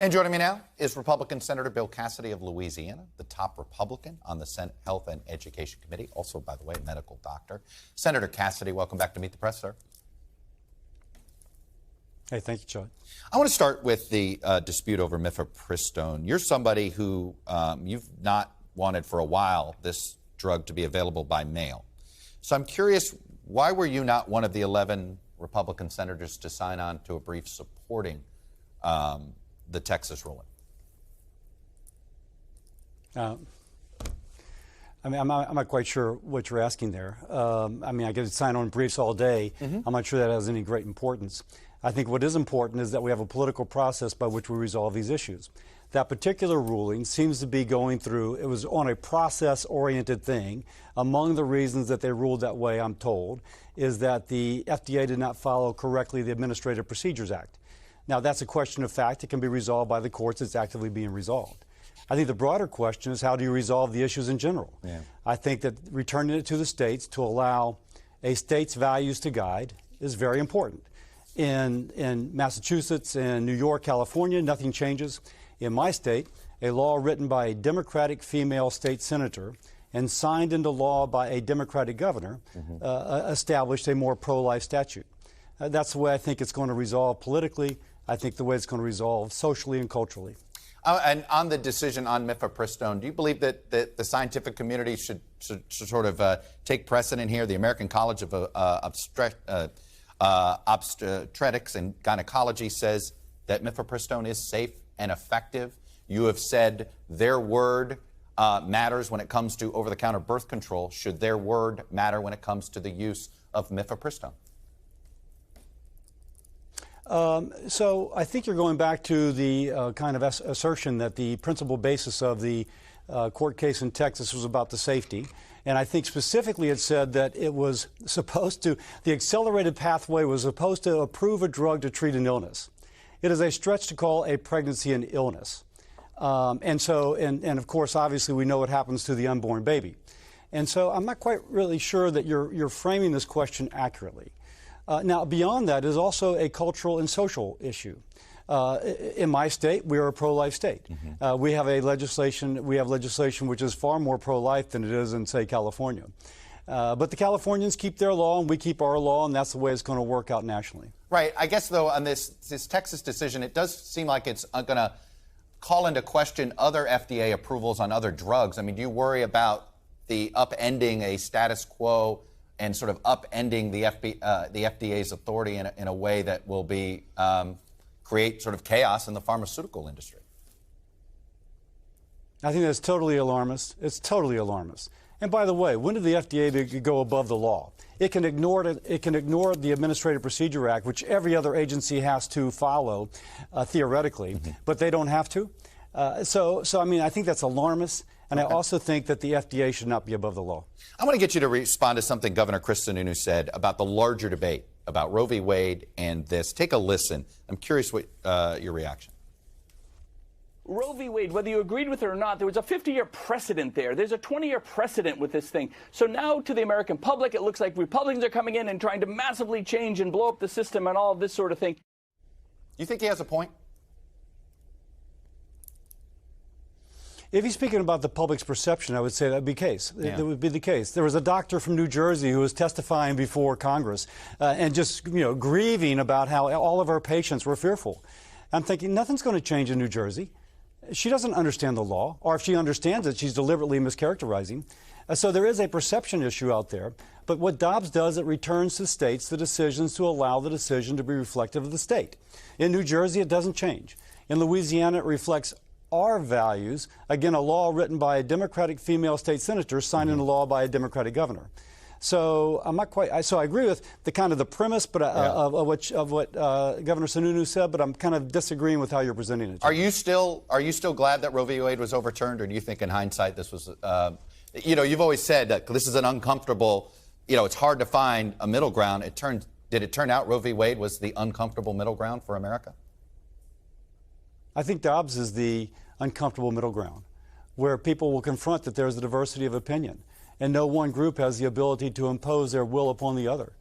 And joining me now is Republican Senator Bill Cassidy of Louisiana, the top Republican on the Senate Health and Education Committee, also, by the way, a medical doctor. Senator Cassidy, welcome back to Meet the Press, sir. Hey, thank you, Chuck. I want to start with the dispute over Mifepristone. You're somebody who you've not wanted for a while this drug to be available by mail. So I'm curious, why were you not one of the 11 Republican senators to sign on to a brief supporting the Texas ruling? I'm not quite sure what you're asking there. I get to sign on briefs all day. I'm not sure that has any great importance. I think what is important is that we have a political process by which we resolve these issues. That particular ruling seems to be going through, it was on a process-oriented thing. Among the reasons that they ruled that way, I'm told, is that the FDA did not follow correctly the Administrative Procedures Act. Now, that's a question of fact. It can be resolved by the courts. It's actively being resolved. I think the broader question is, how do you resolve the issues in general? Yeah. I think that returning it to the states to allow a state's values to guide is very important. In Massachusetts and New York, California, nothing changes. In my state, a law written by a Democratic female state senator and signed into law by a Democratic governor established a more pro-life statute. That's the way I think it's going to resolve politically. I think the way it's going to resolve socially and culturally. And on the decision on Mifepristone, do you believe that the scientific community should sort of take precedent here? The American College of Obstetrics and Gynecology says that Mifepristone is safe and effective. You have said their word matters when it comes to over-the-counter birth control. Should their word matter when it comes to the use of Mifepristone? So I think you're going back to the kind of assertion that the principal basis of the court case in Texas was about the safety. And I think specifically it said that it was supposed to, the accelerated pathway was supposed to approve a drug to treat an illness. It is a stretch to call a pregnancy an illness. And of course, obviously, we know what happens to the unborn baby. And so I'm not quite really sure that you're framing this question accurately. Now, beyond that is also a cultural and social issue. In my state, we are a pro-life state. We have legislation which is far more pro-life than it is in, say, California. But the Californians keep their law, and we keep our law, and that's the way it's going to work out nationally. Right. I guess, though, on this Texas decision, it does seem like it's going to call into question other FDA approvals on other drugs. I mean, do you worry about the upending a status quo and sort of upending the FDA's authority in a way that will be create sort of chaos in the pharmaceutical industry? I think that's totally alarmist. It's totally alarmist. And by the way, when did the FDA go above the law? It can ignore the Administrative Procedure Act, which every other agency has to follow theoretically, but they don't have to. So I mean, I think that's alarmist. And I also think that the FDA should not be above the law. I want to get you to respond to something Governor Chris Sununu said about the larger debate about Roe v. Wade and this. Take a listen. I'm curious what your reaction. Roe v. Wade, whether you agreed with it or not, there was a 50-year precedent there. There's a 20-year precedent with this thing. So now to the American public, it looks like Republicans are coming in and trying to massively change and blow up the system and all of this sort of thing. You think he has a point? If he's speaking about the public's perception, I would say that would be the case. Yeah. That would be the case. There was a doctor from New Jersey who was testifying before Congress and just, grieving about how all of our patients were fearful. I'm thinking, nothing's going to change in New Jersey. She doesn't understand the law, or if she understands it, she's deliberately mischaracterizing. So there is a perception issue out there. But what Dobbs does, it returns to states the decisions to allow the decision to be reflective of the state. In New Jersey, it doesn't change. In Louisiana, it reflects our values. Again, a law written by a Democratic female state senator signed into law by a Democratic governor. So I'm not quite. So I agree with the kind of the premise, but of what Governor Sununu said. But I'm kind of disagreeing with how you're presenting it. Are you still glad that Roe v. Wade was overturned, or do you think in hindsight this was? You've always said that this is an uncomfortable. It's hard to find a middle ground. Did it turn out Roe v. Wade was the uncomfortable middle ground for America? I think Dobbs is the uncomfortable middle ground, where people will confront that there's a diversity of opinion, and no one group has the ability to impose their will upon the other.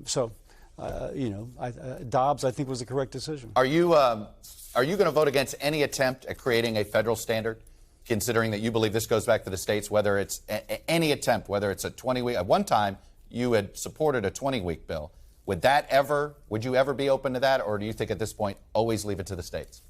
So Dobbs, I think, was the correct decision. Are you going to vote against any attempt at creating a federal standard, considering that you believe this goes back to the states, whether it's any attempt, whether it's a 20-week, at one time you had supported a 20-week bill. Would you ever be open to that, or do you think at this point always leave it to the states?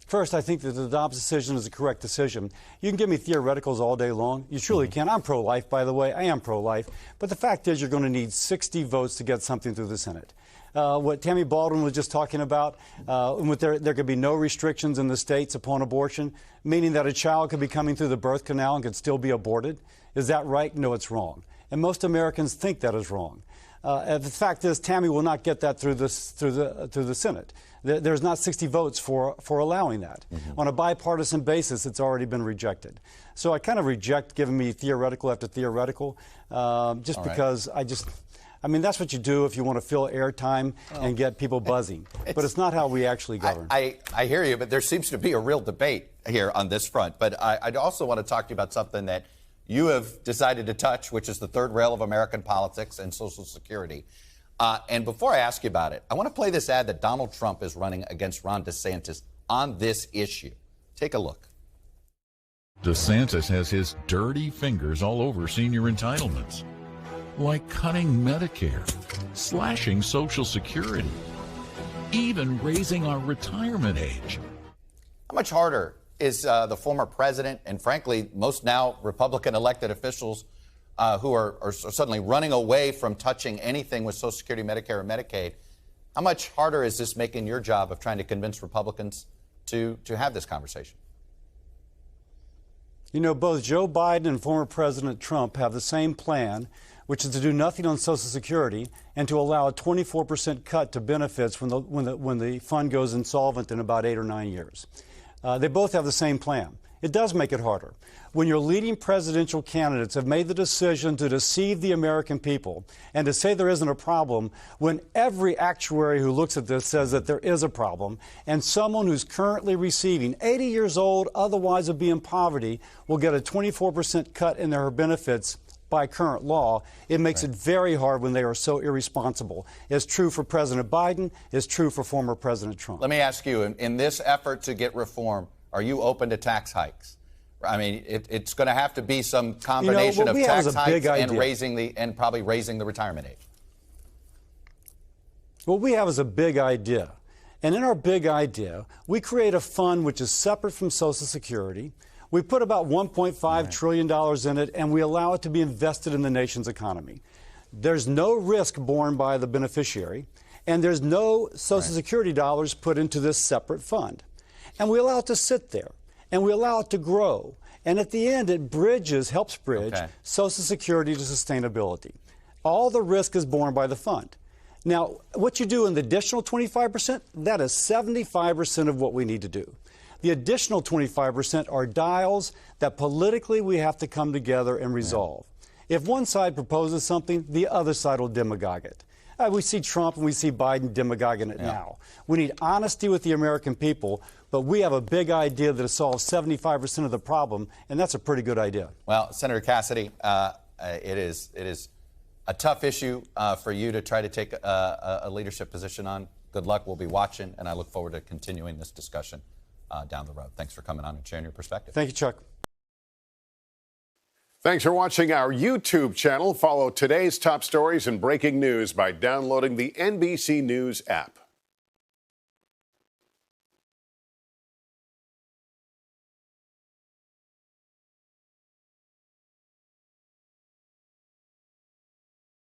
First, I think that the Dobbs decision is a correct decision. You can give me theoreticals all day long. You truly can. I'm pro-life, by the way. I am pro-life. But the fact is you're going to need 60 votes to get something through the Senate. What Tammy Baldwin was just talking about, there could be no restrictions in the states upon abortion, meaning that a child could be coming through the birth canal and could still be aborted. Is that right? No, it's wrong. And most Americans think that is wrong. The fact is, Tammy will not get that through the Senate. There's not 60 votes for allowing that. On a bipartisan basis, it's already been rejected. So I kind of reject giving me theoretical after theoretical, because I mean, that's what you do if you want to fill airtime and get people buzzing. But it's not how we actually govern. I hear you, but there seems to be a real debate here on this front. But I'd also want to talk to you about something that you have decided to touch, which is the third rail of American politics and Social Security. And before I ask you about it, I want to play this ad that Donald Trump is running against Ron DeSantis on this issue. Take a look. DeSantis has his dirty fingers all over senior entitlements, like cutting Medicare, slashing Social Security, even raising our retirement age. How much harder is the former president and, frankly, most now Republican elected officials who are suddenly running away from touching anything with Social Security, Medicare, or Medicaid? How much harder is this making your job of trying to convince Republicans to have this conversation? You know, both Joe Biden and former President Trump have the same plan, which is to do nothing on Social Security and to allow a 24% cut to benefits when the fund goes insolvent in about 8 or 9 years. They both have the same plan. It does make it harder. When your leading presidential candidates have made the decision to deceive the American people and to say there isn't a problem, when every actuary who looks at this says that there is a problem, and someone who's currently receiving 80 years old, otherwise would be in poverty, will get a 24% cut in their benefits by current law, it makes it very hard when they are so irresponsible. It's true for President Biden. It's true for former President Trump. Let me ask you, in this effort to get reform, are you open to tax hikes? I mean, it's going to have to be some combination of tax hikes and probably raising the retirement age. What we have is a big idea. And in our big idea, we create a fund which is separate from Social Security. We put about $1.5 trillion in it, and we allow it to be invested in the nation's economy. There's no risk borne by the beneficiary, and there's no Social Security dollars put into this separate fund. And we allow it to sit there, and we allow it to grow. And at the end, it helps bridge Social Security to sustainability. All the risk is borne by the fund. Now, what you do in the additional 25%, that is 75% of what we need to do. The additional 25% are dials that politically we have to come together and resolve. If one side proposes something, the other side will demagogue it. We see Trump and we see Biden demagoguing it now. We need honesty with the American people, but we have a big idea that solves 75% of the problem, and that's a pretty good idea. Well, Senator Cassidy, it is a tough issue for you to try to take a leadership position on. Good luck. We'll be watching, and I look forward to continuing this discussion down the road. Thanks for coming on and sharing your perspective. Thank you, Chuck. Thanks for watching our YouTube channel. Follow today's top stories and breaking news by downloading the NBC News app.